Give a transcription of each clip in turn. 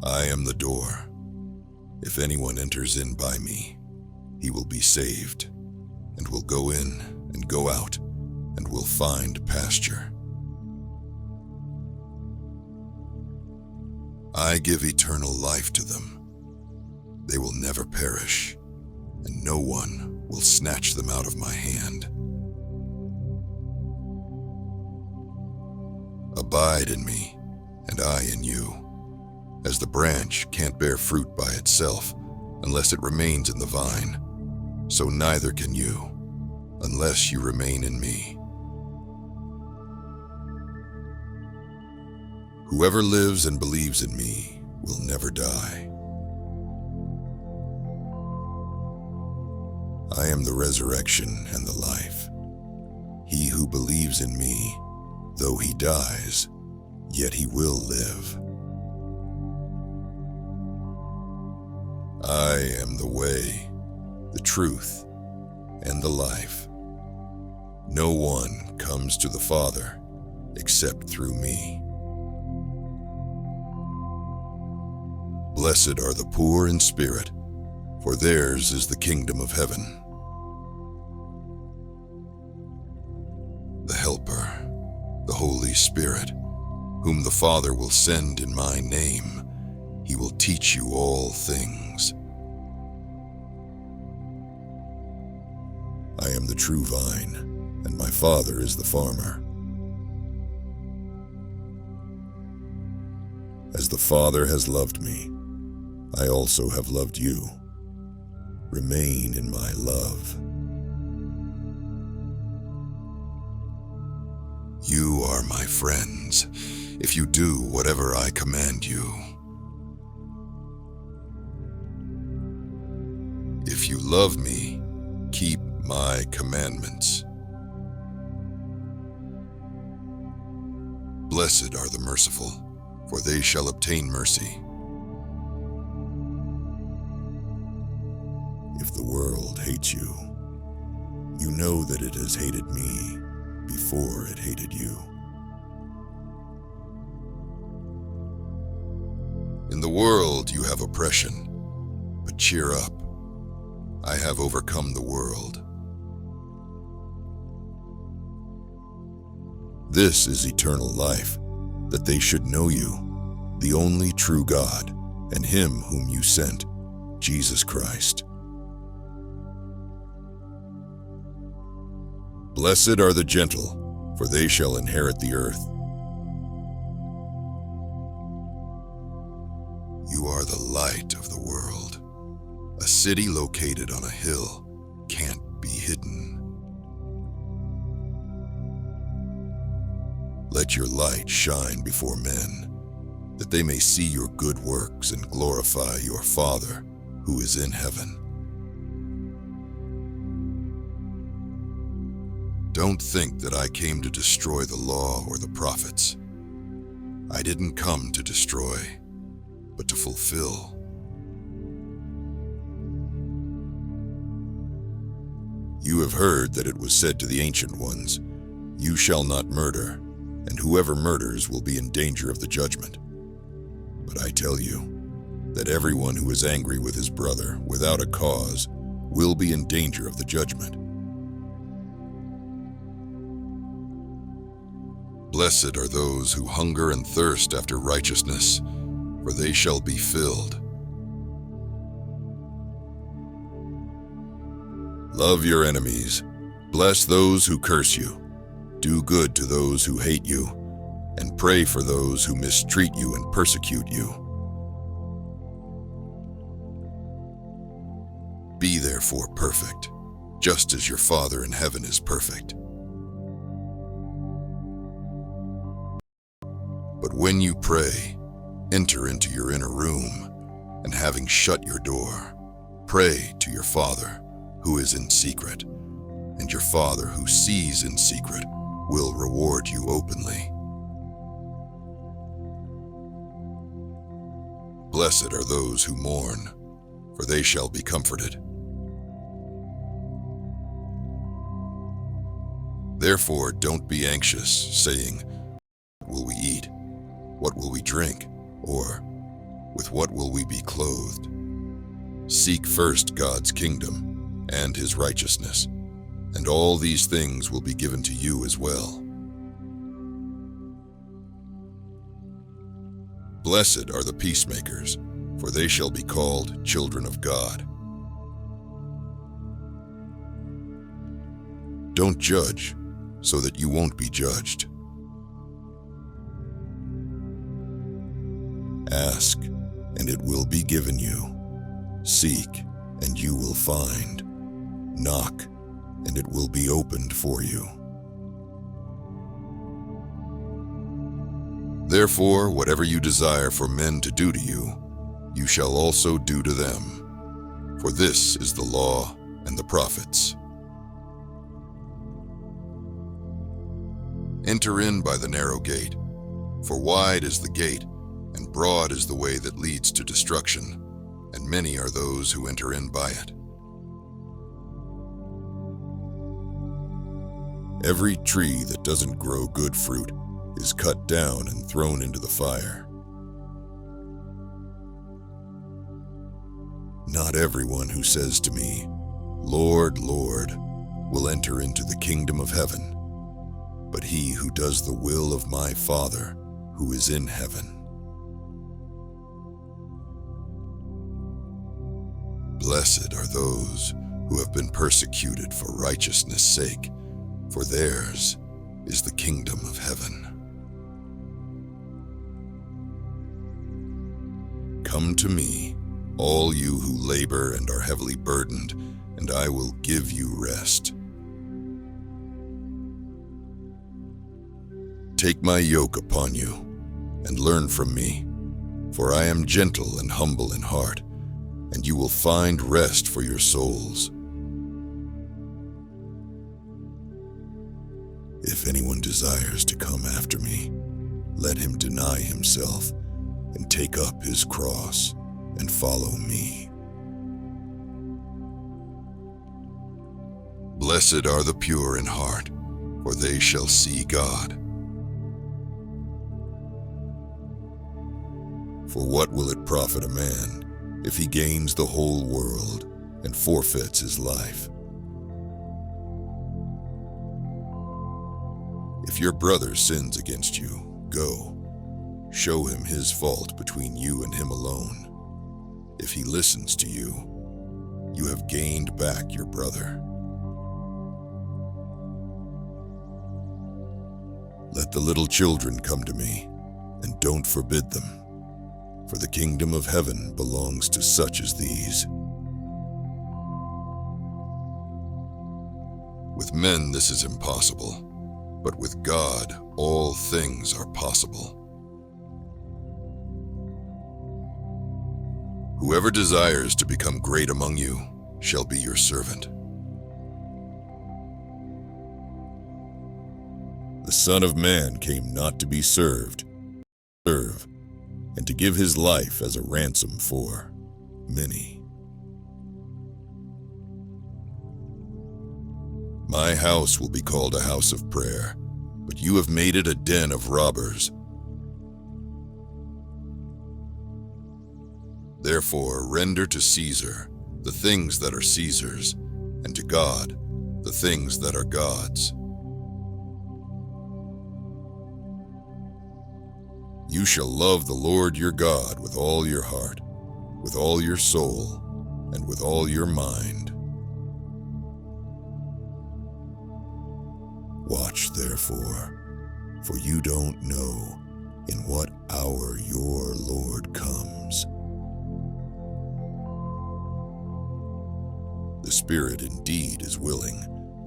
I am the door. If anyone enters in by me, he will be saved, and will go in and go out, and will find pasture. I give eternal life to them. They will never perish, and no one will snatch them out of my hand. Abide in me, and I in you. As the branch can't bear fruit by itself unless it remains in the vine, so neither can you unless you remain in me. Whoever lives and believes in me will never die. I am the resurrection and the life. He who believes in me, though he dies, yet he will live. I am the way, the truth, and the life. No one comes to the Father except through me. Blessed are the poor in spirit, for theirs is the kingdom of heaven. The Helper, the Holy Spirit, whom the Father will send in my name, he will teach you all things. I am the true vine, and my Father is the farmer. As the Father has loved me, I also have loved you. Remain in my love. You are my friends, if you do whatever I command you. If you love me, keep my commandments. Blessed are the merciful, for they shall obtain mercy. If the world hates you, you know that it has hated me before it hated you. In the world you have oppression, but cheer up. I have overcome the world. This is eternal life, that they should know you, the only true God, and him whom you sent, Jesus Christ. Blessed are the gentle, for they shall inherit the earth. You are the light of the world. A city located on a hill can't be hidden. Let your light shine before men, that they may see your good works and glorify your Father who is in heaven. Don't think that I came to destroy the law or the prophets. I didn't come to destroy, but to fulfill. You have heard that it was said to the ancient ones, "You shall not murder, and whoever murders will be in danger of the judgment." But I tell you that everyone who is angry with his brother without a cause will be in danger of the judgment. Blessed are those who hunger and thirst after righteousness, for they shall be filled. Love your enemies, bless those who curse you, do good to those who hate you, and pray for those who mistreat you and persecute you. Be therefore perfect, just as your Father in heaven is perfect. But when you pray, enter into your inner room, and having shut your door, pray to your Father who is in secret, and your Father who sees in secret will reward you openly. Blessed are those who mourn, for they shall be comforted. Therefore, don't be anxious, saying, "What will we eat? What will we drink? Or, with what will we be clothed? Seek first God's kingdom and his righteousness, and all these things will be given to you as well. Blessed are the peacemakers, for they shall be called children of God. Don't judge, so that you won't be judged. Ask, and it will be given you. Seek, and you will find. Knock, and it will be opened for you. Therefore, whatever you desire for men to do to you, you shall also do to them. For this is the law and the prophets. Enter in by the narrow gate, for wide is the gate, and broad is the way that leads to destruction, and many are those who enter in by it. Every tree that doesn't grow good fruit is cut down and thrown into the fire. Not everyone who says to me, Lord, Lord, will enter into the kingdom of heaven, but he who does the will of my Father who is in heaven. Blessed are those who have been persecuted for righteousness' sake, for theirs is the kingdom of heaven. Come to me, all you who labor and are heavily burdened, and I will give you rest. Take my yoke upon you, and learn from me, for I am gentle and humble in heart, and you will find rest for your souls. If anyone desires to come after me, let him deny himself and take up his cross and follow me. Blessed are the pure in heart, for they shall see God. For what will it profit a man if he gains the whole world and forfeits his life? If your brother sins against you, go. Show him his fault between you and him alone. If he listens to you, you have gained back your brother. Let the little children come to me, and don't forbid them, for the kingdom of heaven belongs to such as these. With men this is impossible, but with God all things are possible. Whoever desires to become great among you shall be your servant. The Son of Man came not to be served, but to serve, and to give his life as a ransom for many. My house will be called a house of prayer, but you have made it a den of robbers. Therefore, render to Caesar the things that are Caesar's, and to God the things that are God's. You shall love the Lord your God with all your heart, with all your soul, and with all your mind. Watch therefore, for you don't know in what hour your Lord comes. The spirit indeed is willing,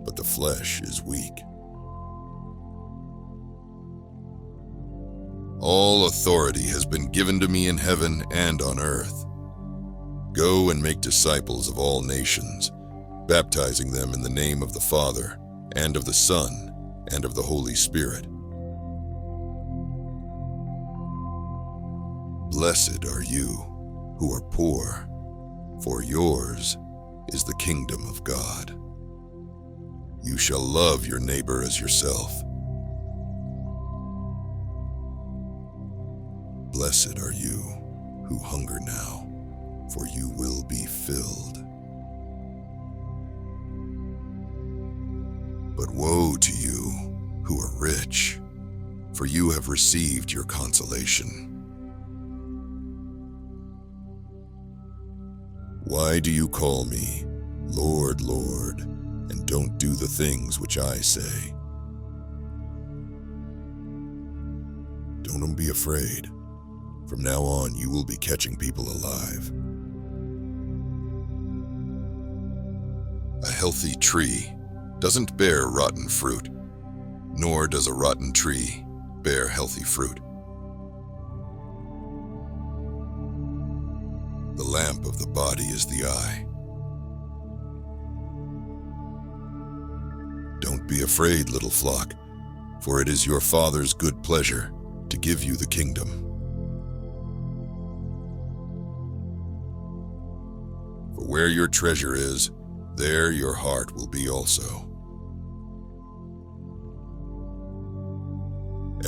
but the flesh is weak. All authority has been given to me in heaven and on earth. Go and make disciples of all nations, baptizing them in the name of the Father, and of the Son, and of the Holy Spirit. Blessed are you who are poor, for yours is the kingdom of God. You shall love your neighbor as yourself. Blessed are you who hunger now, for you will be filled. But woe to you who are rich, for you have received your consolation. Why do you call me, Lord, Lord, and don't do the things which I say? Don't be afraid. From now on, you will be catching people alive. A healthy tree doesn't bear rotten fruit, nor does a rotten tree bear healthy fruit. The lamp of the body is the eye. Don't be afraid, little flock, for it is your Father's good pleasure to give you the kingdom. For where your treasure is, there your heart will be also.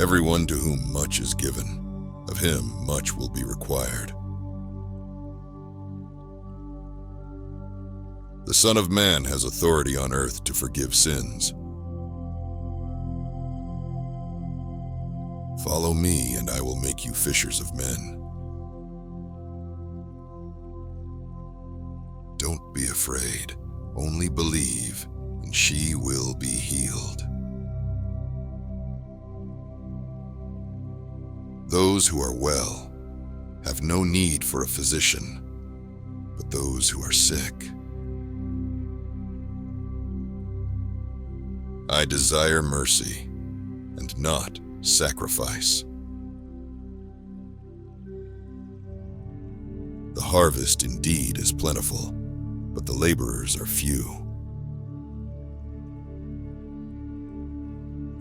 Everyone to whom much is given, of him much will be required. The Son of Man has authority on earth to forgive sins. Follow me, and I will make you fishers of men. Don't be afraid, only believe, and she will be healed. Those who are well have no need for a physician, but those who are sick. I desire mercy and not sacrifice. The harvest indeed is plentiful, but the laborers are few.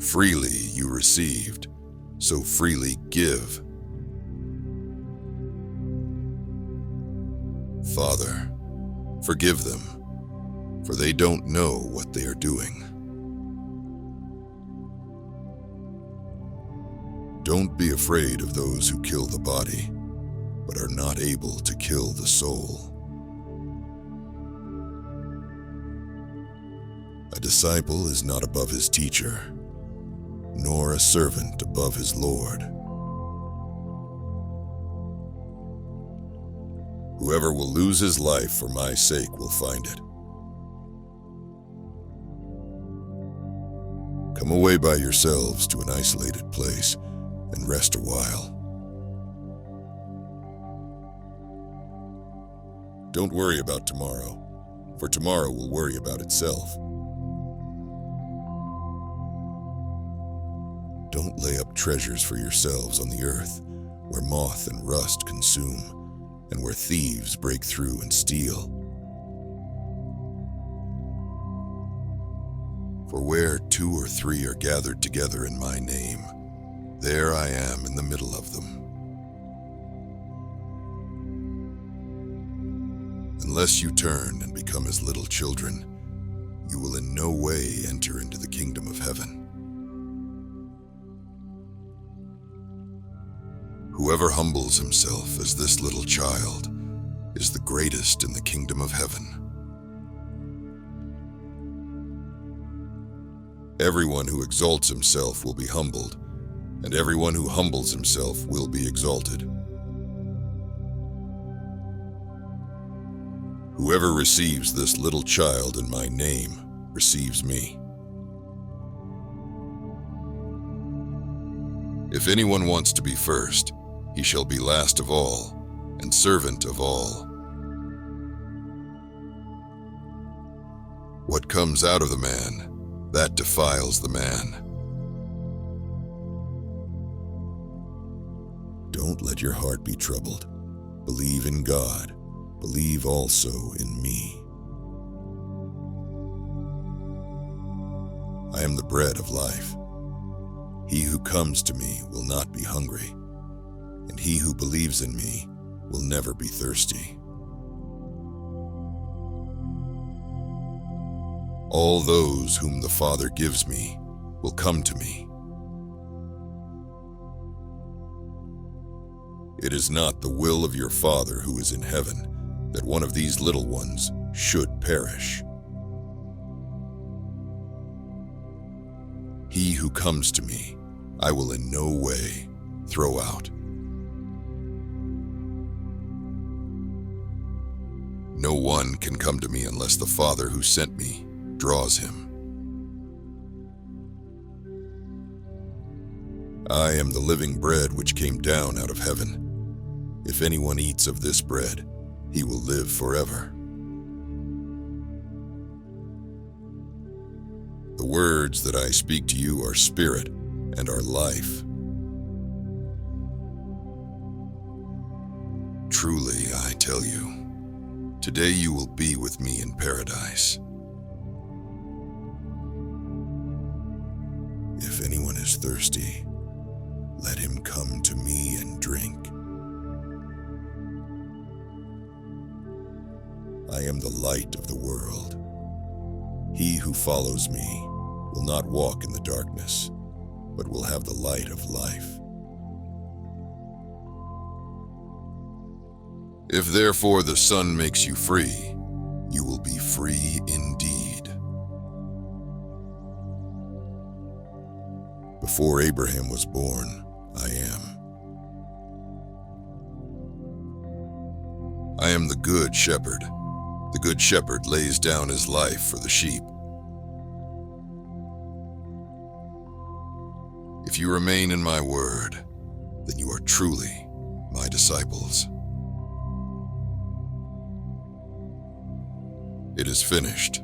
Freely you received, so freely give. Father, forgive them, for they don't know what they are doing. Don't be afraid of those who kill the body, but are not able to kill the soul. A disciple is not above his teacher, nor a servant above his Lord. Whoever will lose his life for my sake will find it. Come away by yourselves to an isolated place and rest a while. Don't worry about tomorrow, for tomorrow will worry about itself. Don't lay up treasures for yourselves on the earth, where moth and rust consume, and where thieves break through and steal. For where 2 or 3 are gathered together in my name, there I am in the middle of them. Unless you turn and become as little children, you will in no way enter into the kingdom of heaven. Whoever humbles himself as this little child is the greatest in the kingdom of heaven. Everyone who exalts himself will be humbled, and everyone who humbles himself will be exalted. Whoever receives this little child in my name receives me. If anyone wants to be first, he shall be last of all and servant of all. What comes out of the man, that defiles the man. Don't let your heart be troubled. Believe in God. Believe also in me. I am the bread of life. He who comes to me will not be hungry, and he who believes in me will never be thirsty. All those whom the Father gives me will come to me. It is not the will of your Father who is in heaven that one of these little ones should perish. He who comes to me, I will in no way throw out. No one can come to me unless the Father who sent me draws him. I am the living bread which came down out of heaven. If anyone eats of this bread, he will live forever. The words that I speak to you are spirit and are life. Truly, I tell you, today you will be with me in paradise. If anyone is thirsty, let him come to me and drink. I am the light of the world. He who follows me will not walk in the darkness, but will have the light of life. If therefore the Son makes you free, you will be free indeed. Before Abraham was born, I am. I am the good shepherd. The good shepherd lays down his life for the sheep. If you remain in my word, then you are truly my disciples. It is finished.